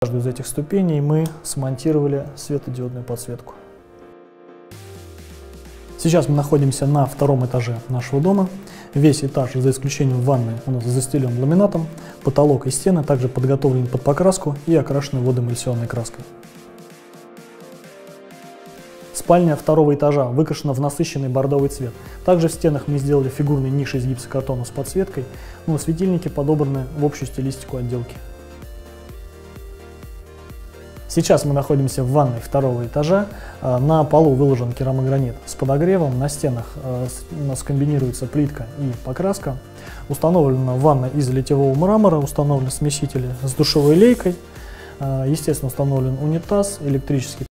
каждую из этих ступеней мы смонтировали светодиодную подсветку. Сейчас мы находимся на втором этаже нашего дома. Весь этаж, за исключением ванной, у нас застелен ламинатом. Потолок и стены также подготовлены под покраску и окрашены водоэмульсионной краской. Спальня второго этажа выкрашена в насыщенный бордовый цвет. Также в стенах мы сделали фигурные ниши из гипсокартона с подсветкой, но светильники подобраны в общую стилистику отделки. Сейчас мы находимся в ванной второго этажа. На полу выложен керамогранит с подогревом, на стенах у нас комбинируется плитка и покраска. Установлена ванна из литьевого мрамора, установлены смесители с душевой лейкой. Естественно, установлен унитаз, электрический